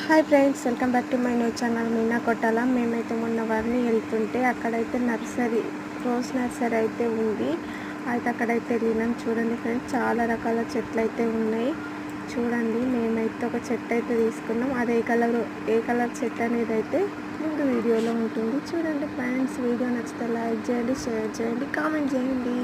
Hi friends, welcome back to my new channel Meena Kottala. మేమైతే మొన్న వారిని వెళ్తుంటే అక్కడైతే నర్సరీ, రోజ్ నర్సరీ అయితే ఉంది. అయితే అక్కడైతే వెళ్ళినాం. చూడండి ఫ్రెండ్స్, చాలా రకాల చెట్లు అయితే ఉన్నాయి. చూడండి, మేమైతే ఒక చెట్టు అయితే తీసుకున్నాం. అది ఏ కలర్ చెట్టు అనేది అయితే ముందు వీడియోలో ఉంటుంది. చూడండి ఫ్రెండ్స్, వీడియో నచ్చితే లైక్ చేయండి, షేర్ చేయండి, కామెంట్ చేయండి.